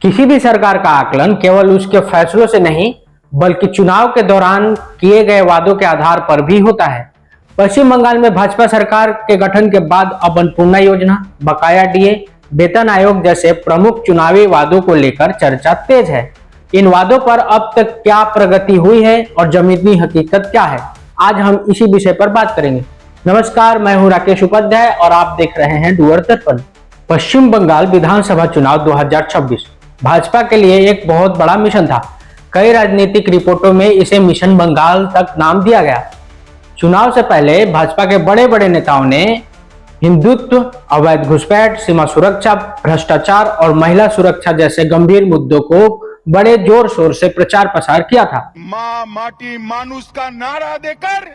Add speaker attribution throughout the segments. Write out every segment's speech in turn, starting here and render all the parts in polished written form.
Speaker 1: किसी भी सरकार का आकलन केवल उसके फैसलों से नहीं बल्कि चुनाव के दौरान किए गए वादों के आधार पर भी होता है। पश्चिम बंगाल में भाजपा सरकार के गठन के बाद अब अन्नपूर्णा योजना, बकाया डीए, वेतन आयोग जैसे प्रमुख चुनावी वादों को लेकर चर्चा तेज है। इन वादों पर अब तक क्या प्रगति हुई है और जमीनी हकीकत क्या है, आज हम इसी विषय पर बात करेंगे। नमस्कार, मैं हूं राकेश उपाध्याय और आप देख रहे हैं डूअर दर्पण। पश्चिम बंगाल विधानसभा चुनाव 2026 भाजपा के लिए एक बहुत बड़ा मिशन था। कई राजनीतिक रिपोर्टों में इसे मिशन बंगाल तक नाम दिया गया। चुनाव से पहले भाजपा के बड़े बड़े नेताओं ने हिंदुत्व, अवैध घुसपैठ, सीमा सुरक्षा, भ्रष्टाचार और महिला सुरक्षा जैसे गंभीर मुद्दों को बड़े जोर शोर से प्रचार प्रसार किया था।
Speaker 2: मां माटी मानुष का नारा देकर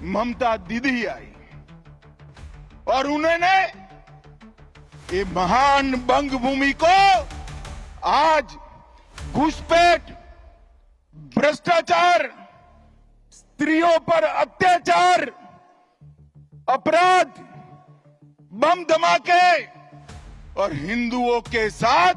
Speaker 2: ममता दीदी आई और उन्होंने ये महान बंग भूमि को आज घुसपैठ, भ्रष्टाचार, स्त्रियों पर अत्याचार, अपराध, बम धमाके और हिंदुओं के साथ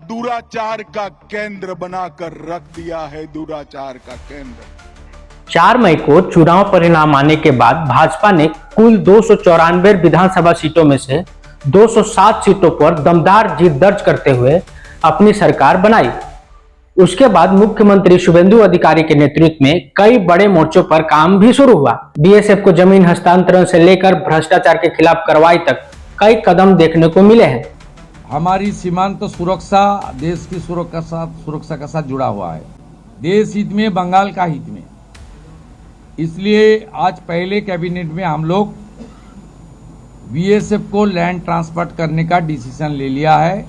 Speaker 2: दुराचार का केंद्र बनाकर रख दिया है। दुराचार का केंद्र।
Speaker 1: 4 मई को चुनाव परिणाम आने के बाद भाजपा ने कुल 294 विधानसभा सीटों में से 207 सीटों पर दमदार जीत दर्ज करते हुए अपनी सरकार बनाई। उसके बाद मुख्यमंत्री शुभेंदु अधिकारी के नेतृत्व में कई बड़े मोर्चों पर काम भी शुरू हुआ। बीएसएफ को जमीन हस्तांतरण से लेकर भ्रष्टाचार के खिलाफ कार्रवाई तक कई कदम देखने को मिले हैं।
Speaker 3: हमारी सीमांत सुरक्षा देश की सुरक्षा के साथ जुड़ा हुआ है, देश हित में, बंगाल का हित में। इसलिए आज पहले कैबिनेट में हम लोग बीएसएफ को लैंड ट्रांसफर करने का डिसीजन ले लिया है।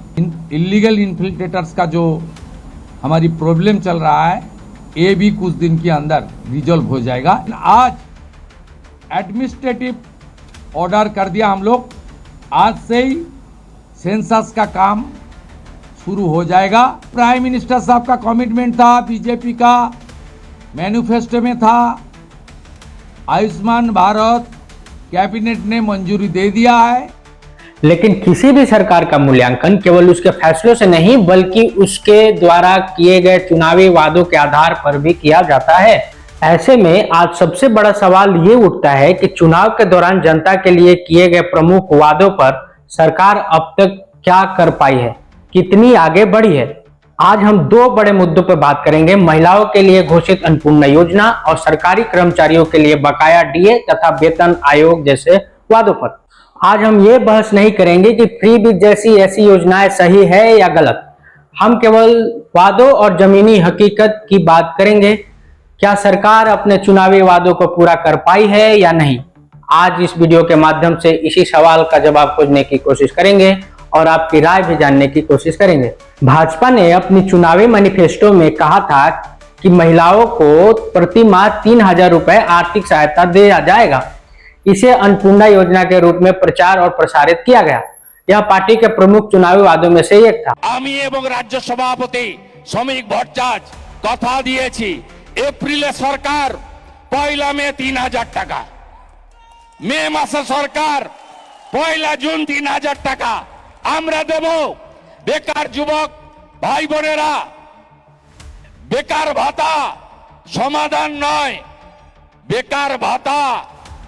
Speaker 3: इलीगल इन्फिल्ट्रेटर्स का जो हमारी प्रॉब्लम चल रहा है, ये भी कुछ दिन के अंदर रिजॉल्व हो जाएगा। आज एडमिनिस्ट्रेटिव ऑर्डर कर दिया हम लोग, आज से ही सेंसस का काम शुरू हो जाएगा। प्राइम मिनिस्टर साहब का कमिटमेंट था, बीजेपी का मैनिफेस्टो में था, आयुष्मान भारत कैबिनेट ने मंजूरी दे दिया है।
Speaker 1: लेकिन किसी भी सरकार का मूल्यांकन केवल उसके फैसलों से नहीं बल्कि उसके द्वारा किए गए चुनावी वादों के आधार पर भी किया जाता है। ऐसे में आज सबसे बड़ा सवाल ये उठता है कि चुनाव के दौरान जनता के लिए किए गए प्रमुख वादों पर सरकार अब तक क्या कर पाई है, कितनी आगे बढ़ी है। आज हम 2 बड़े मुद्दों पर बात करेंगे, महिलाओं के लिए घोषित अन्नपूर्णा योजना और सरकारी कर्मचारियों के लिए बकाया डीए तथा वेतन आयोग जैसे वादों पर। आज हम ये बहस नहीं करेंगे कि फ्री बीज जैसी ऐसी योजनाएं सही है या गलत। हम केवल वादों और जमीनी हकीकत की बात करेंगे। क्या सरकार अपने चुनावी वादों को पूरा कर पाई है या नहीं। आज इस वीडियो के माध्यम से इसी सवाल का जवाब खोजने की कोशिश करेंगे और आपकी राय भी जानने की कोशिश करेंगे। भाजपा ने अपनी चुनावी मैनिफेस्टो में कहा था कि महिलाओं को प्रति माह 3000 रुपए आर्थिक सहायता दिया जाएगा। इसे अन्नपूर्णा योजना के रूप में प्रचार और प्रसारित किया गया। यह पार्टी के प्रमुख चुनावी वादों में से एक था।
Speaker 4: আমি এবং রাজ্য সভাপতি শ্রমিক ভট্টাচার্য কথা দিয়েছি, এপ্রিলে সরকার পয়লা মে 3000 টাকা, মে মাসে সরকার পয়লা জুন 3000 টাকা আমরা দেব। বেকার যুবক ভাই বোনেরা, বেকার ভাতা সমাধান নয়, বেকার ভাতা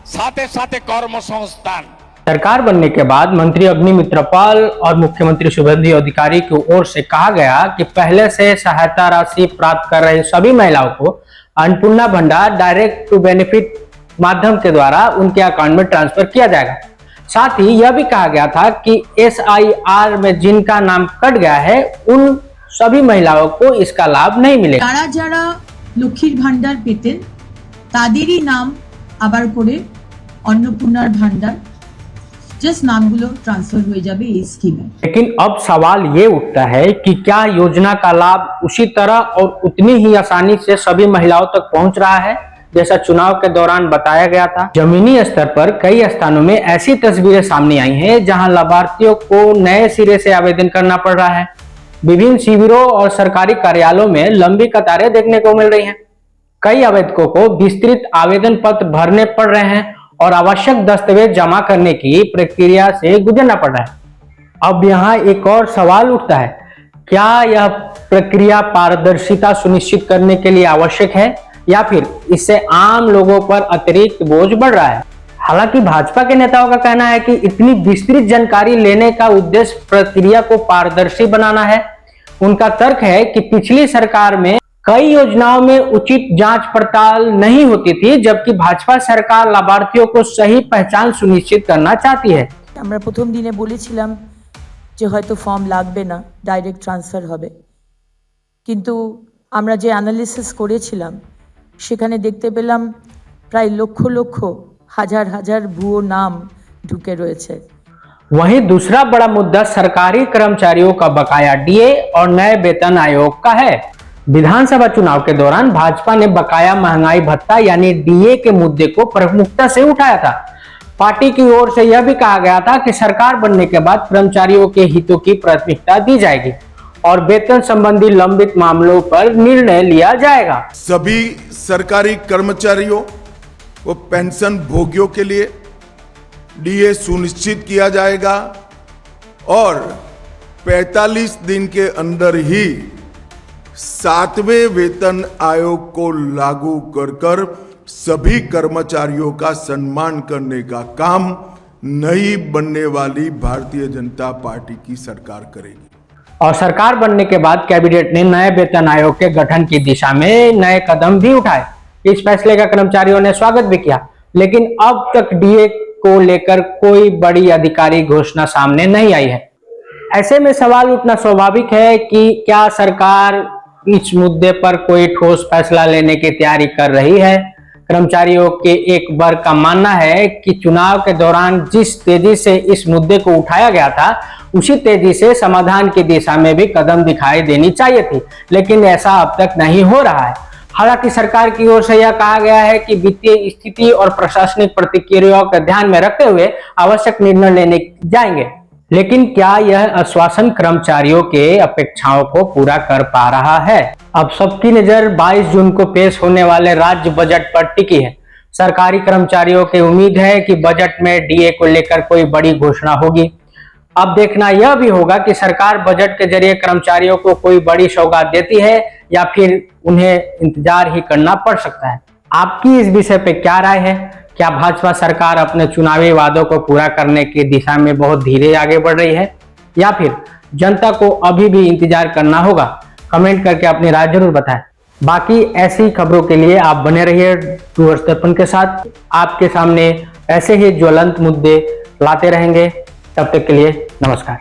Speaker 4: साथे साथे कर्मसंस्थान।
Speaker 1: सरकार बनने के बाद मंत्री अग्निमित्र पाल और मुख्यमंत्री शुभेंदु अधिकारी की ओर से कहा गया कि पहले से सहायता राशि प्राप्त कर रहे सभी महिलाओं को अन्नपूर्णा भंडार डायरेक्ट टू बेनिफिट माध्यम के द्वारा उनके अकाउंट में ट्रांसफर किया जाएगा। साथ ही यह भी कहा गया था कि SIR में जिनका नाम कट गया है उन सभी महिलाओं को इसका लाभ नहीं मिलेगा।
Speaker 5: যারা যারা লক্ষ্মীর ভান্ডার পেতেন তাদেরই নাম আবার করে अन्नपूर्णार भांडार जस्ट नामगुलो ट्रांसफर हो जाबे इस स्कीम में।
Speaker 1: लेकिन अब सवाल ये उठता है कि क्या योजना का लाभ उसी तरह और उतनी ही आसानी से सभी महिलाओं तक पहुंच रहा है जैसा चुनाव के दौरान बताया गया था। जमीनी स्तर पर कई स्थानों में ऐसी तस्वीरें सामने आई हैं जहां लाभार्थियों को नए सिरे से आवेदन करना पड़ रहा है। विभिन्न शिविरों और सरकारी कार्यालयों में लंबी कतारें देखने को मिल रही हैं। कई आवेदकों को विस्तृत आवेदन पत्र भरने पड़ रहे हैं और आवश्यक दस्तावेज जमा करने की प्रक्रिया से गुजरना पड़ रहा है। अब यहाँ एक और सवाल उठता है, क्या यह प्रक्रिया पारदर्शिता सुनिश्चित करने के लिए आवश्यक है या फिर इससे आम लोगों पर अतिरिक्त बोझ बढ़ रहा है? हालांकि भाजपा के नेताओं का कहना है कि इतनी विस्तृत जानकारी लेने का उद्देश्य प्रक्रिया को पारदर्शी बनाना है। उनका तर्क है कि पिछली सरकार में कई योजनाओं में उचित जांच पड़ताल नहीं होती थी, जबकि भाजपा सरकार लाभार्थियों को सही पहचान सुनिश्चित करना चाहती है।
Speaker 6: আমরা প্রথম দিনে বলেছিলাম যে হয়তো ফর্ম লাগবে না, ডাইরেক্ট ট্রান্সফার হবে, কিন্তু আমরা যে অ্যানালিসিস করেছিলাম সেখানে দেখতে পেলাম প্রায় লক্ষ লক্ষ হাজার হাজার ভুয়ো নাম ঢুকে রয়েছে।
Speaker 1: वहीं दूसरा बड़ा मुद्दा सरकारी कर्मचारियों का बकाया डीए और नए वेतन आयोग का है। विधानसभा चुनाव के दौरान भाजपा ने बकाया महंगाई भत्ता यानी डीए के मुद्दे को प्रमुखता से उठाया था। पार्टी की ओर से यह भी कहा गया था कि सरकार बनने के बाद कर्मचारियों के हितों की प्राथमिकता दी जाएगी और वेतन संबंधी लंबित मामलों पर निर्णय लिया जाएगा।
Speaker 2: सभी सरकारी कर्मचारियों व पेंशन भोगियों के लिए डीए सुनिश्चित किया जाएगा और 45 दिन के अंदर ही 7वें वेतन आयोग को लागू कर सभी कर्मचारियों का सम्मान करने का काम नई बनने वाली भारतीय जनता पार्टी की सरकार करेगी।
Speaker 1: और सरकार बनने के बाद कैबिनेट ने नए वेतन आयोग के गठन की दिशा में नए कदम भी उठाए। इस फैसले का कर्मचारियों ने स्वागत भी किया, लेकिन अब तक डीए को लेकर कोई बड़ी आधिकारिक घोषणा सामने नहीं आई है। ऐसे में सवाल उठना स्वाभाविक है कि क्या सरकार इस मुद्दे पर कोई ठोस फैसला लेने की तैयारी कर रही है। कर्मचारियों के एक वर्ग का मानना है कि चुनाव के दौरान जिस तेजी से इस मुद्दे को उठाया गया था, उसी तेजी से समाधान की दिशा में भी कदम दिखाई देनी चाहिए थी, लेकिन ऐसा अब तक नहीं हो रहा है। हालांकि सरकार की ओर से यह कहा गया है कि वित्तीय स्थिति और प्रशासनिक प्रतिक्रियाओं को ध्यान में रखते हुए आवश्यक निर्णय लेने जाएंगे, लेकिन क्या यह आश्वासन कर्मचारियों के अपेक्षाओं को पूरा कर पा रहा है? अब सबकी नजर 22 जून को पेश होने वाले राज्य बजट पर टिकी है। सरकारी कर्मचारियों की उम्मीद है कि बजट में डीए को लेकर कोई बड़ी घोषणा होगी। अब देखना यह भी होगा कि सरकार बजट के जरिए कर्मचारियों को कोई बड़ी सौगात देती है या फिर उन्हें इंतजार ही करना पड़ सकता है। आपकी इस विषय पे क्या राय है? क्या भाजपा सरकार अपने चुनावी वादों को पूरा करने की दिशा में बहुत धीरे आगे बढ़ रही है या फिर जनता को अभी भी इंतजार करना होगा? कमेंट करके अपनी राय जरूर बताएं। बाकी ऐसी खबरों के लिए आप बने रहिए डूअर्स दर्पण के साथ। आपके सामने ऐसे ही ज्वलंत मुद्दे लाते रहेंगे। तब तक के लिए नमस्कार।